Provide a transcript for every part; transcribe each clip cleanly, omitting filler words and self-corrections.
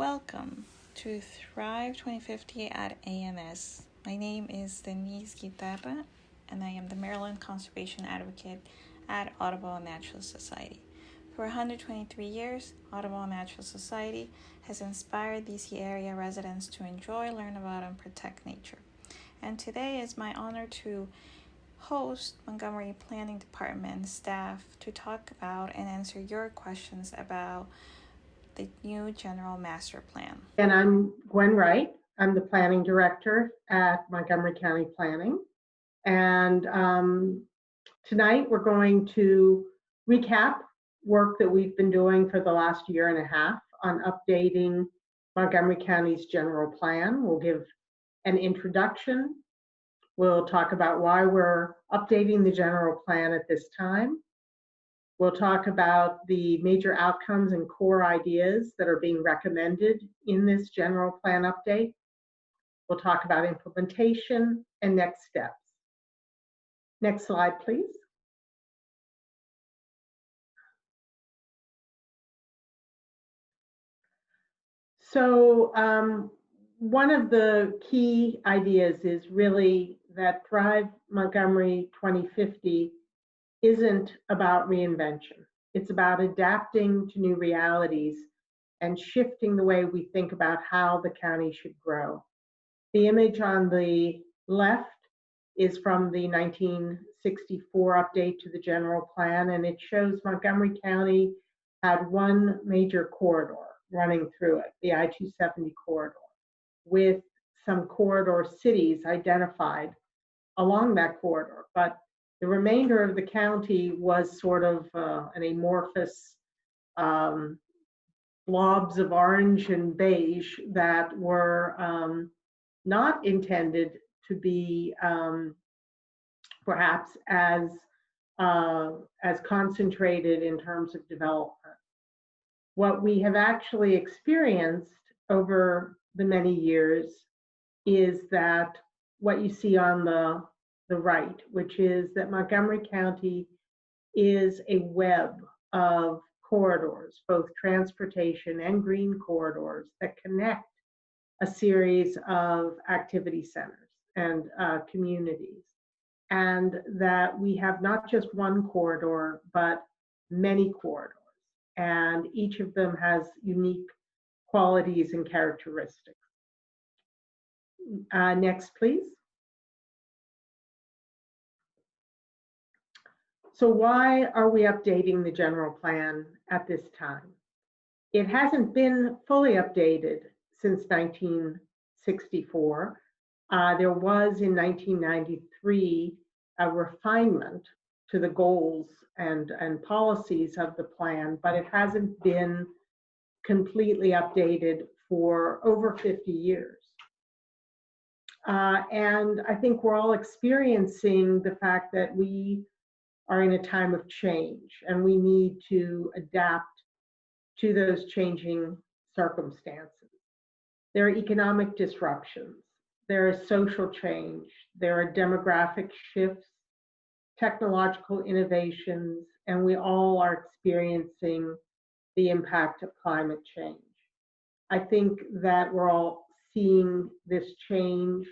Welcome to Thrive 2050 at ANS. My name is Denise Guitarra, and I am the Maryland Conservation Advocate at Audubon Naturalist Society. For 123 years, Audubon Naturalist Society has inspired DC area residents to enjoy, learn about, and protect nature. And today is my honor to host Montgomery Planning Department staff to talk about and answer your questions about the new general master plan. And I'm Gwen Wright. I'm the planning director at Montgomery County Planning. And tonight we're going to recap work that we've been doing for the last year and a half on updating Montgomery County's general plan. We'll give an introduction. We'll talk about why we're updating the general plan at this time. We'll talk about the major outcomes and core ideas that are being recommended in this general plan update. We'll talk about implementation and next steps. Next slide, please. So one of the key ideas is really that Thrive Montgomery 2050 isn't about reinvention. It's about adapting to new realities and shifting the way we think about how the county should grow. The image on the left is from the 1964 update to the general plan, and it shows Montgomery County had one major corridor running through it, the I-270 corridor, with some corridor cities identified along that corridor. But the remainder of the county was sort of an amorphous blobs of orange and beige that were not intended to be perhaps as concentrated in terms of development. What we have actually experienced over the many years is that what you see on the right, which is that Montgomery County is a web of corridors, both transportation and green corridors that connect a series of activity centers and communities. And that we have not just one corridor, but many corridors. And each of them has unique qualities and characteristics. Next, please. So why are we updating the general plan at this time? It hasn't been fully updated since 1964. There was in 1993 a refinement to the goals and policies of the plan, but it hasn't been completely updated for over 50 years. And I think we're all experiencing the fact that we are in a time of change, and we need to adapt to those changing circumstances. There are economic disruptions, there is social change, there are demographic shifts, technological innovations, and we all are experiencing the impact of climate change. I think that we're all seeing this change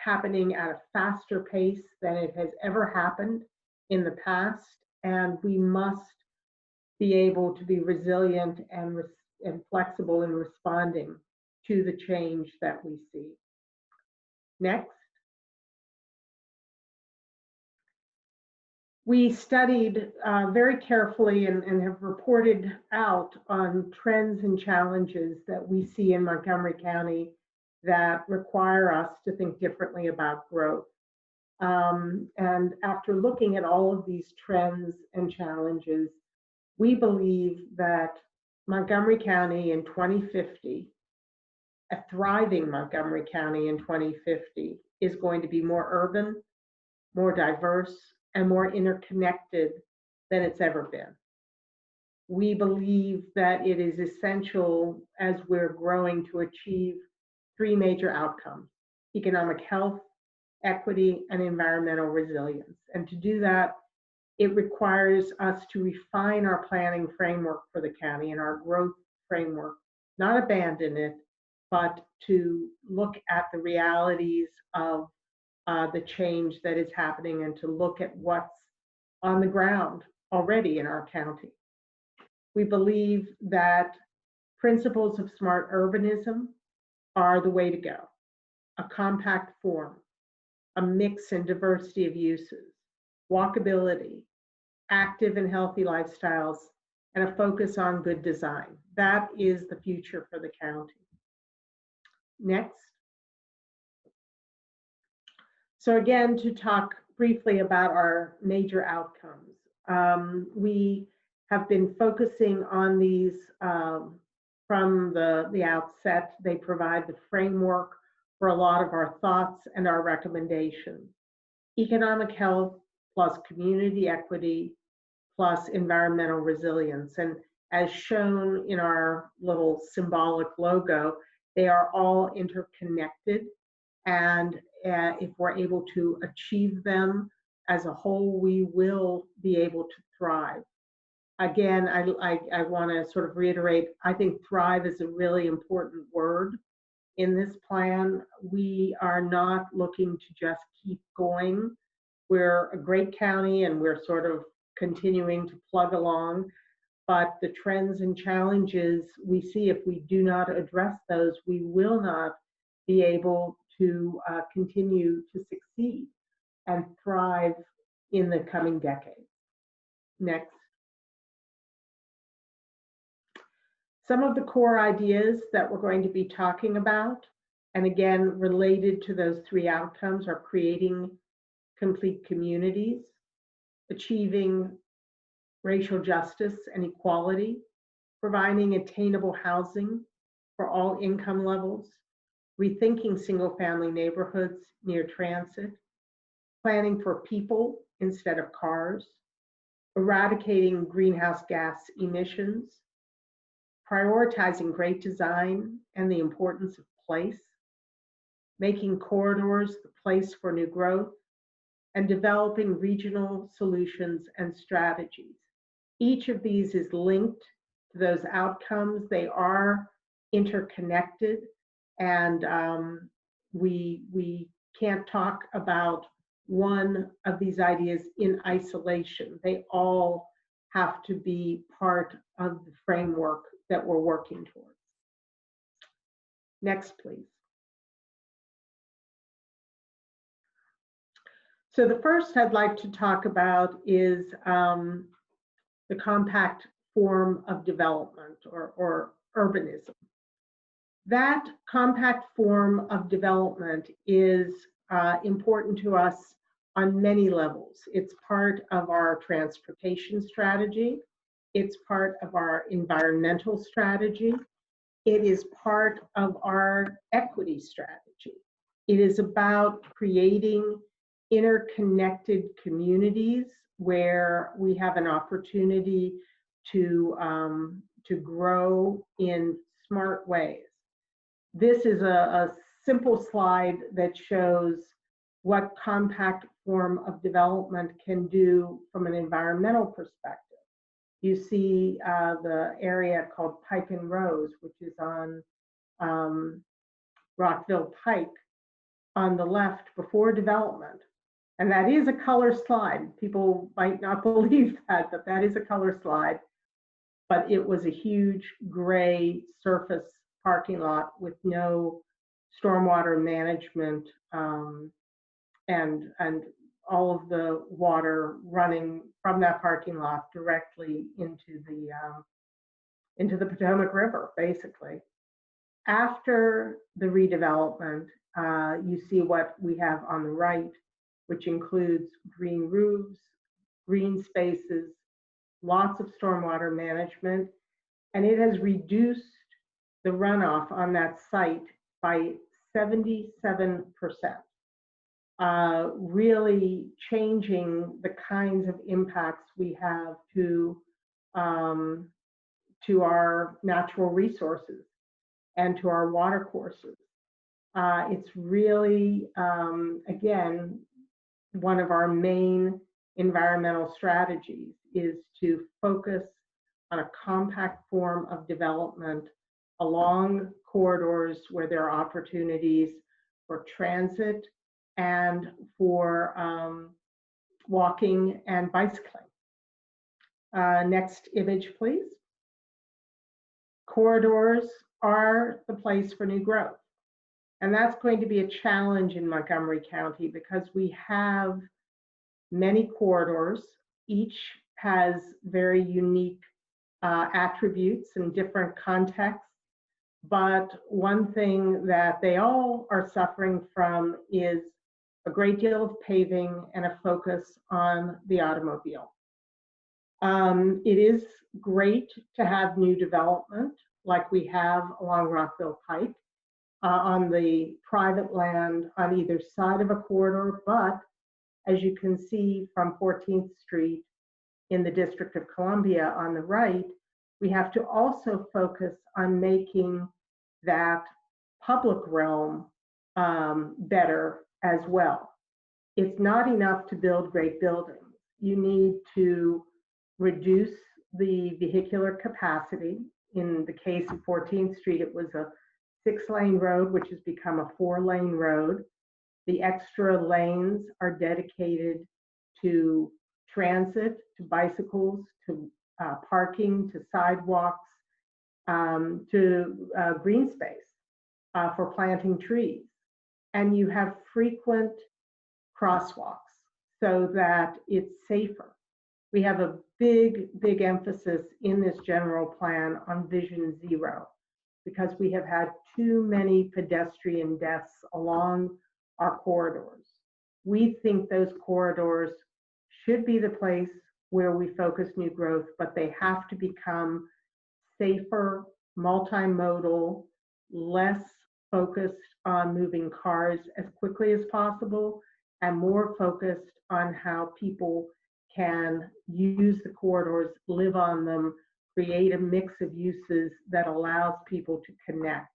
happening at a faster pace than it has ever happened in the past, and we must be able to be resilient and flexible in responding to the change that we see. Next. We studied very carefully and have reported out on trends and challenges that we see in Montgomery County that require us to think differently about growth. And after looking at all of these trends and challenges, we believe that Montgomery County in 2050, a thriving Montgomery County in 2050, is going to be more urban, more diverse, and more interconnected than it's ever been. We believe that it is essential as we're growing to achieve three major outcomes: economic health, equity, and environmental resilience. And to do that, it requires us to refine our planning framework for the county and our growth framework not abandon it, but to look at the realities of the change that is happening and to look at what's on the ground already in our county. We believe that principles of smart urbanism are the way to go. A compact form, a mix and diversity of uses, walkability, active and healthy lifestyles, and a focus on good design. That is the future for the county. Next. So again, to talk briefly about our major outcomes. We have been focusing on these from the outset. They provide the framework for a lot of our thoughts and our recommendations. Economic health plus community equity plus environmental resilience. And as shown in our little symbolic logo, they are all interconnected. And if we're able to achieve them as a whole, we will be able to thrive. Again, I want to sort of reiterate, I think thrive is a really important word in this plan. We are not looking to just keep going. We're a great county and we're sort of continuing to plug along, but the trends and challenges we see, if we do not address those, we will not be able to continue to succeed and thrive in the coming decade. Next. Some of the core ideas that we're going to be talking about, and again, related to those three outcomes, are creating complete communities, achieving racial justice and equality, providing attainable housing for all income levels, rethinking single-family neighborhoods near transit, planning for people instead of cars, eradicating greenhouse gas emissions, prioritizing great design and the importance of place, making corridors the place for new growth, and developing regional solutions and strategies. Each of these is linked to those outcomes. They are interconnected, and we can't talk about one of these ideas in isolation. They all have to be part of the framework that we're working towards. Next, please. So the first I'd like to talk about is the compact form of development or urbanism. That compact form of development is important to us on many levels. It's part of our transportation strategy. It's part of our environmental strategy. It is part of our equity strategy. It is about creating interconnected communities where we have an opportunity to grow in smart ways. This is a simple slide that shows what compact form of development can do from an environmental perspective. You see the area called Pike and Rose, which is on Rockville Pike on the left before development. And that is a color slide. People might not believe that, but that is a color slide. But it was a huge gray surface parking lot with no stormwater management and all of the water running from that parking lot directly into the Potomac River, basically. After the redevelopment, you see what we have on the right, which includes green roofs, green spaces, lots of stormwater management, and it has reduced the runoff on that site by 77%. Really changing the kinds of impacts we have to our natural resources and to our water courses. It's really, again, one of our main environmental strategies is to focus on a compact form of development along corridors where there are opportunities for transit and for walking and bicycling. Next image, please. Corridors are the place for new growth. And that's going to be a challenge in Montgomery County because we have many corridors. Each has very unique attributes and different contexts. But one thing that they all are suffering from is a great deal of paving and a focus on the automobile. It is great to have new development like we have along Rockville Pike on the private land on either side of a corridor, but as you can see from 14th Street in the District of Columbia on the right, we have to also focus on making that public realm better as well. It's not enough to build great buildings. You need to reduce the vehicular capacity. In the case of 14th Street, it was a 6-lane road, which has become a 4-lane road. The extra lanes are dedicated to transit, to bicycles, to parking, to sidewalks, to green space for planting trees. And you have frequent crosswalks so that it's safer. We have a big emphasis in this general plan on Vision Zero because we have had too many pedestrian deaths along our corridors. We think those corridors should be the place where we focus new growth, but they have to become safer, multimodal, less focused on moving cars as quickly as possible, and more focused on how people can use the corridors, live on them, create a mix of uses that allows people to connect.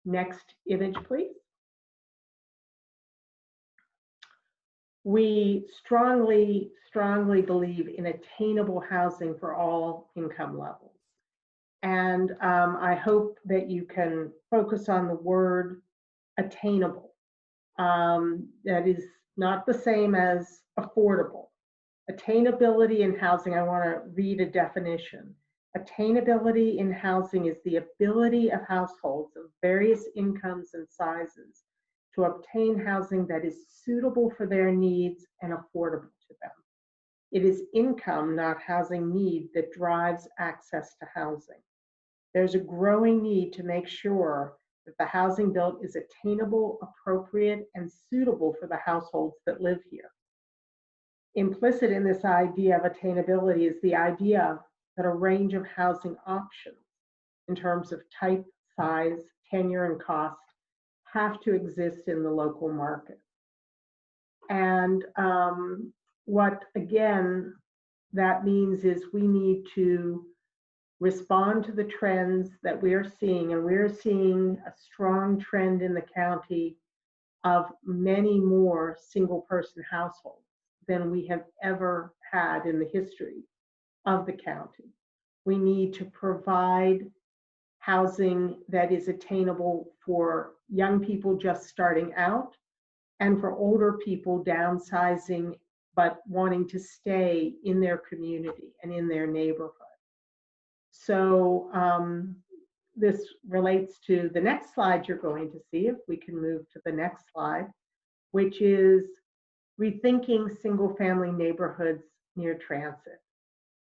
Next image, please. We strongly believe in attainable housing for all income levels. And I hope that you can focus on the word attainable. That is not the same as affordable. Attainability in housing, I want to read a definition. Attainability in housing is the ability of households of various incomes and sizes to obtain housing that is suitable for their needs and affordable to them. It is income, not housing need, that drives access to housing. There's a growing need to make sure that the housing built is attainable, appropriate, and suitable for the households that live here. Implicit in this idea of attainability is the idea that a range of housing options in terms of type, size, tenure, and cost have to exist in the local market. And what, again, that means is we need to respond to the trends that we are seeing, and we're seeing a strong trend in the county of many more single-person households than we have ever had in the history of the county. We need to provide housing that is attainable for young people just starting out and for older people downsizing but wanting to stay in their community and in their neighborhood. So this relates to the next slide you're going to see, if we can move to the next slide, which is rethinking single-family neighborhoods near transit.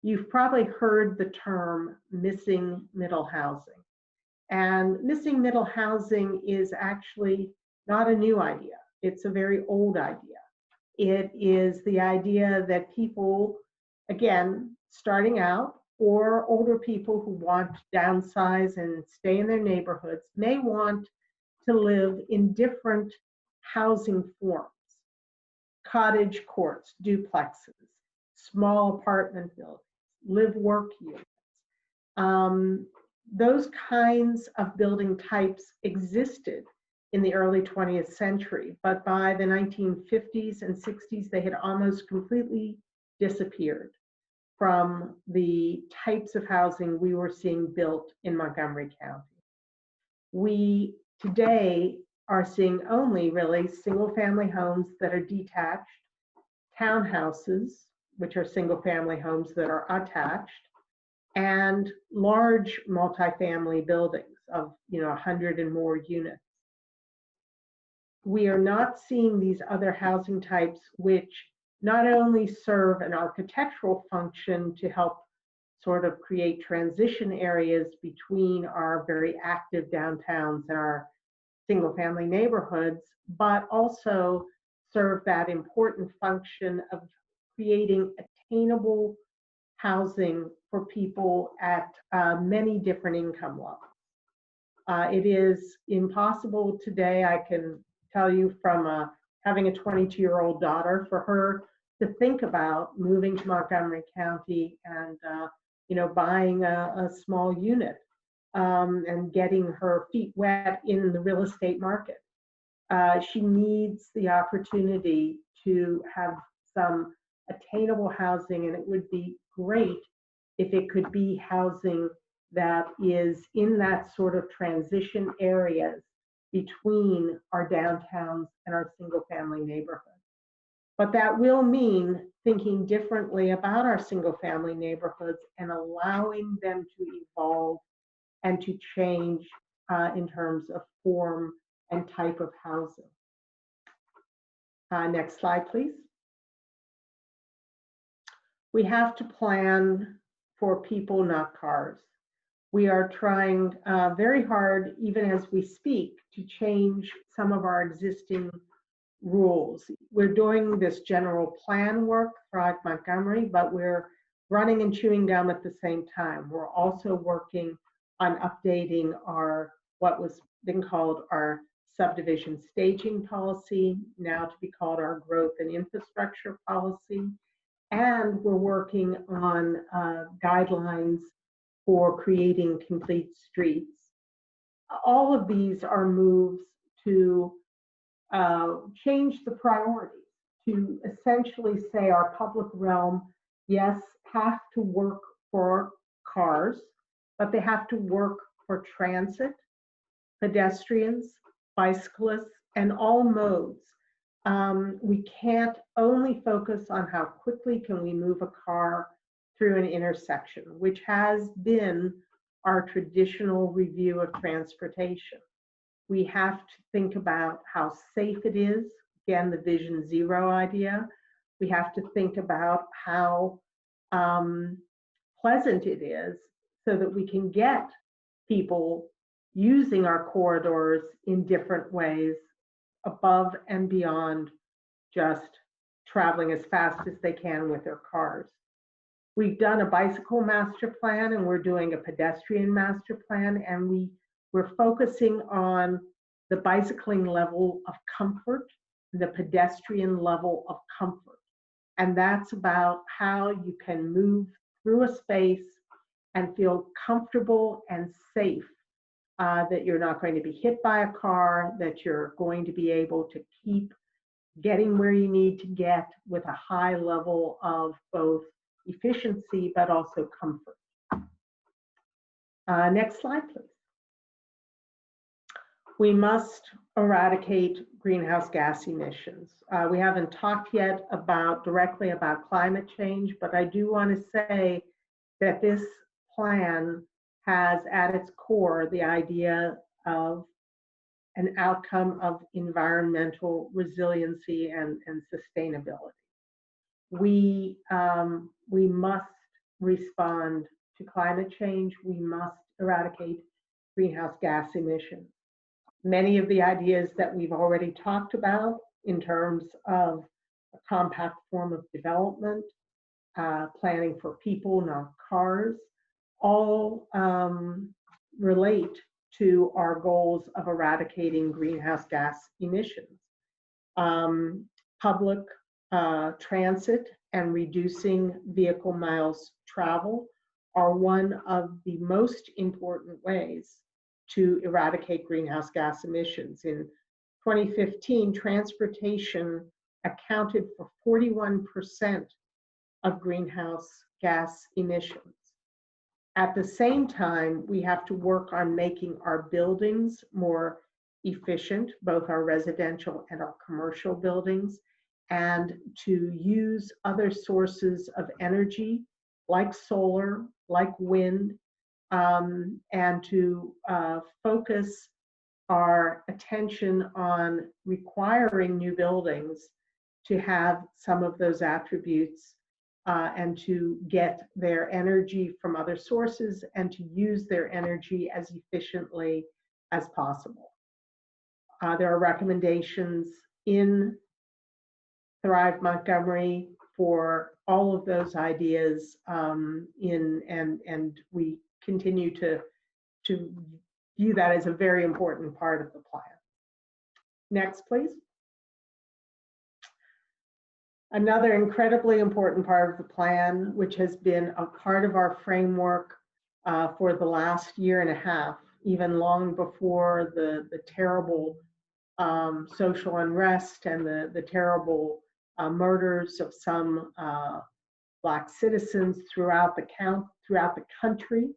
You've probably heard the term missing middle housing. And missing middle housing is actually not a new idea. It's a very old idea. It is the idea that people, again, starting out, or older people who want to downsize and stay in their neighborhoods may want to live in different housing forms. Cottage courts, duplexes, small apartment buildings, live-work units. Those kinds of building types existed in the early 20th century, but by the 1950s and 60s, they had almost completely disappeared. from the types of housing we were seeing built in Montgomery County. We today are seeing only really single-family homes that are detached, townhouses, which are single-family homes that are attached, and large multifamily buildings of 100 and more units. We are not seeing these other housing types, which not only serve an architectural function to help sort of create transition areas between our very active downtowns and our single-family neighborhoods, but also serve that important function of creating attainable housing for people at many different income levels. It is impossible today, I can tell you from having a 22-year-old daughter, for her to think about moving to Montgomery County and buying a small unit and getting her feet wet in the real estate market. She needs the opportunity to have some attainable housing, and it would be great if it could be housing that is in that sort of transition areas between our downtowns and our single-family neighborhoods. But that will mean thinking differently about our single-family neighborhoods and allowing them to evolve and to change in terms of form and type of housing. Next slide, please. We have to plan for people, not cars. We are trying very hard, even as we speak, to change some of our existing rules. We're doing this general plan work throughout Montgomery, but we're running and chewing gum at the same time. We're also working on updating our, what was been called our subdivision staging policy, now to be called our growth and infrastructure policy. And we're working on guidelines for creating complete streets. All of these are moves to change the priorities, to essentially say our public realm, yes, have to work for cars, but they have to work for transit, pedestrians, bicyclists, and all modes. We can't only focus on how quickly can we move a car through an intersection, which has been our traditional review of transportation. We have to think about how safe it is, again, the Vision Zero idea. We have to think about how pleasant it is so that we can get people using our corridors in different ways above and beyond just traveling as fast as they can with their cars. We've done a bicycle master plan and we're doing a pedestrian master plan, and we're focusing on the bicycling level of comfort, the pedestrian level of comfort. And that's about how you can move through a space and feel comfortable and safe, that you're not going to be hit by a car, that you're going to be able to keep getting where you need to get with a high level of both efficiency but also comfort. Next slide, please. We must eradicate greenhouse gas emissions. We haven't talked yet directly about climate change, but I do want to say that this plan has at its core the idea of an outcome of environmental resiliency and sustainability. We must respond to climate change. We must eradicate greenhouse gas emissions. Many of the ideas that we've already talked about in terms of a compact form of development, planning for people, not cars, all relate to our goals of eradicating greenhouse gas emissions. Public transit and reducing vehicle miles traveled are one of the most important ways to eradicate greenhouse gas emissions. In 2015, transportation accounted for 41% of greenhouse gas emissions. At the same time, we have to work on making our buildings more efficient, both our residential and our commercial buildings, and to use other sources of energy like solar, like wind, and to focus our attention on requiring new buildings to have some of those attributes and to get their energy from other sources and to use their energy as efficiently as possible. There are recommendations in Thrive Montgomery for all of those ideas, and we continue to view that as a very important part of the plan. Next, please. Another incredibly important part of the plan, which has been a part of our framework for the last year and a half, even long before the terrible social unrest and the terrible murders of some Black citizens throughout the country.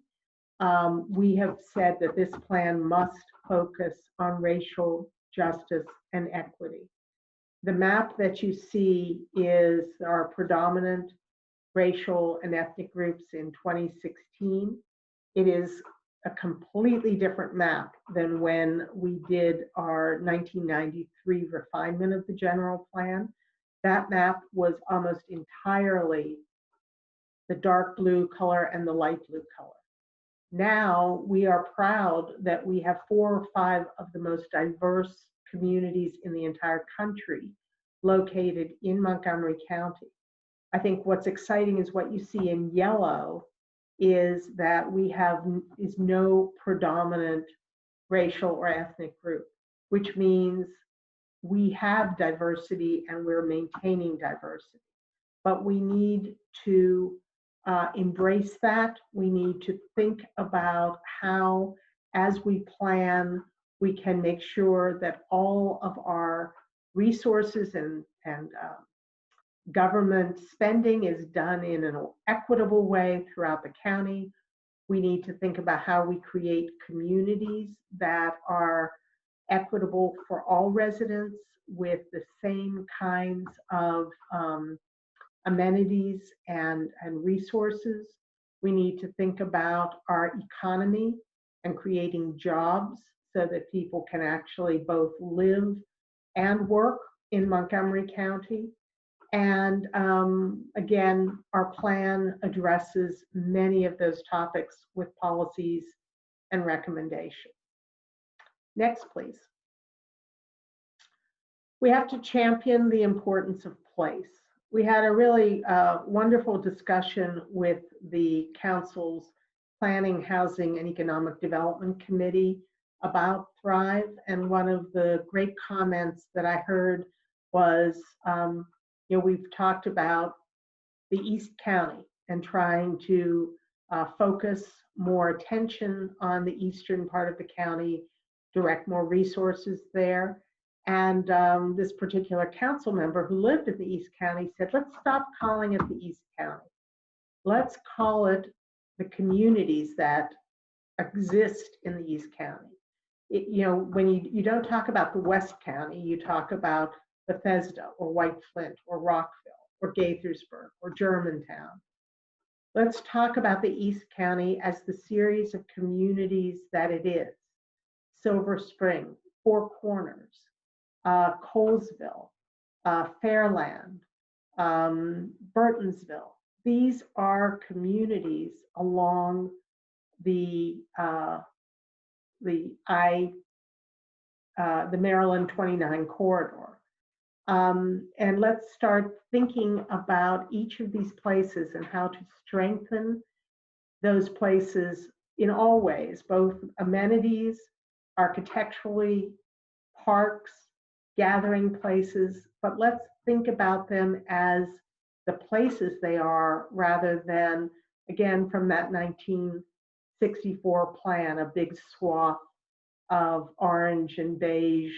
We have said that this plan must focus on racial justice and equity. The map that you see is our predominant racial and ethnic groups in 2016. It is a completely different map than when we did our 1993 refinement of the general plan. That map was almost entirely the dark blue color and the light blue color. Now we are proud that we have 4 or 5 of the most diverse communities in the entire country located in Montgomery County. I think what's exciting is what you see in yellow is that we have no predominant racial or ethnic group, which means we have diversity and we're maintaining diversity. But we need to embrace that. We need to think about how, as we plan, we can make sure that all of our resources and government spending is done in an equitable way throughout the county. We need to think about how we create communities that are equitable for all residents with the same kinds of amenities and resources. We need to think about our economy and creating jobs so that people can actually both live and work in Montgomery County. And again, our plan addresses many of those topics with policies and recommendations. Next, please. We have to champion the importance of place. We had a really wonderful discussion with the Council's Planning, Housing, and Economic Development Committee about Thrive. And one of the great comments that I heard was, we've talked about the East County and trying to focus more attention on the eastern part of the county, direct more resources there. And this particular council member who lived in the East County said, let's stop calling it the East County. Let's call it the communities that exist in the East County. When you don't talk about the West County, you talk about Bethesda or White Flint or Rockville or Gaithersburg or Germantown. Let's talk about the East County as the series of communities that it is. Silver Spring, Four Corners, Colesville, Fairland, Burtonsville. These are communities along the Maryland 29 corridor. And let's start thinking about each of these places and how to strengthen those places in all ways, both amenities, architecturally, parks, gathering places, but let's think about them as the places they are rather than, again, from that 1964 plan, a big swath of orange and beige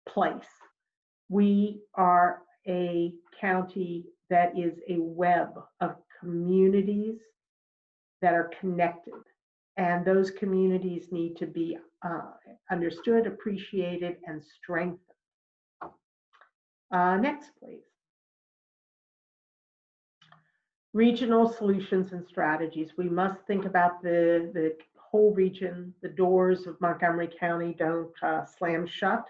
place. We are a county that is a web of communities that are connected. And those communities need to be understood, appreciated, and strengthened. Next, please. Regional solutions and strategies. We must think about the whole region. The doors of Montgomery County don't slam shut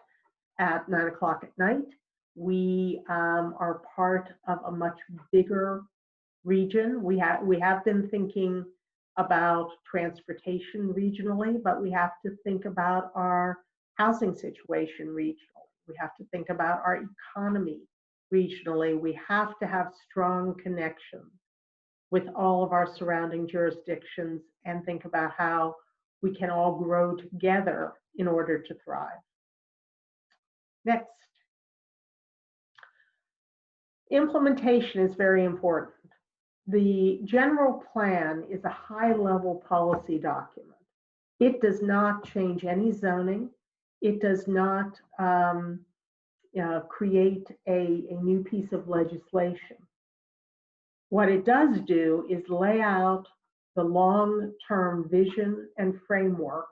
at 9 o'clock at night. We are part of a much bigger region. We have been thinking about transportation regionally, but we have to think about our housing situation regionally. We have to think about our economy regionally. We have to have strong connections with all of our surrounding jurisdictions and think about how we can all grow together in order to thrive. Next. Implementation is very important. The general plan is a high-level policy document. It does not change any zoning. It does not create a new piece of legislation. What it does do is lay out the long-term vision and framework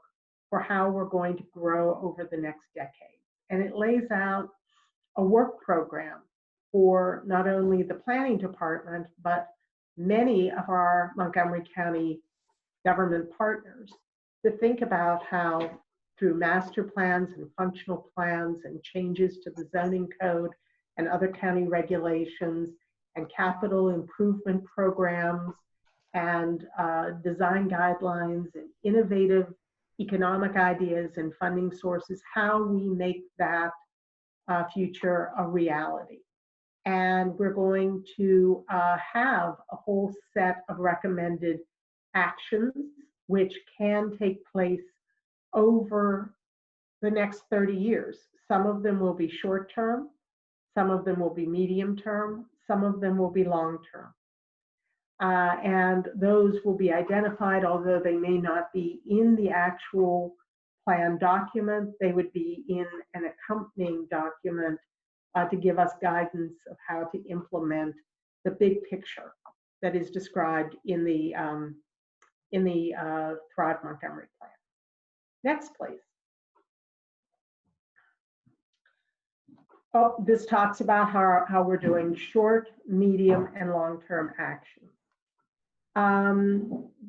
for how we're going to grow over the next decade. And it lays out a work program for not only the planning department, but many of our Montgomery County government partners to think about how through master plans and functional plans and changes to the zoning code and other county regulations and capital improvement programs and design guidelines and innovative economic ideas and funding sources, how we make that future a reality. And we're going to have a whole set of recommended actions which can take place over the next 30 years. Some of them will be short term, some of them will be medium term, some of them will be long term. And those will be identified, although they may not be in the actual plan document, they would be in an accompanying document to give us guidance of how to implement the big picture that is described in the Thrive Montgomery plan. Next, please. Oh, this talks about how we're doing short, medium, and long-term action.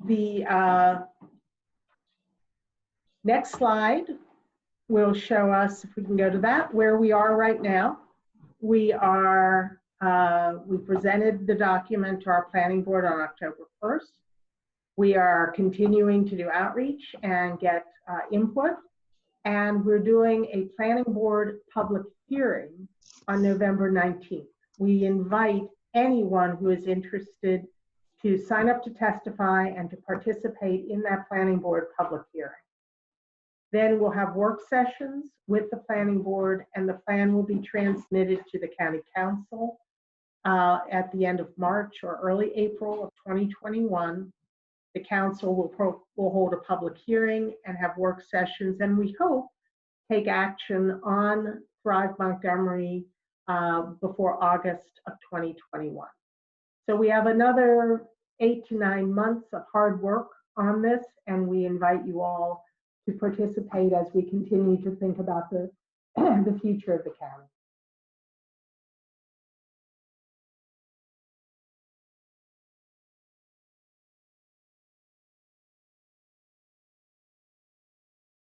The next slide will show us, if we can go to that, where we are right now. We presented the document to our planning board on October 1st. We are continuing to do outreach and get input. And we're doing a planning board public hearing on November 19th. We invite anyone who is interested to sign up to testify and to participate in that planning board public hearing. Then we'll have work sessions with the planning board, and the plan will be transmitted to the county council at the end of March or early April of 2021. The council will hold a public hearing and have work sessions, and we hope take action on Thrive Montgomery before August of 2021. So we have another 8 to 9 months of hard work on this, and we invite you all to participate as we continue to think about the future of the county.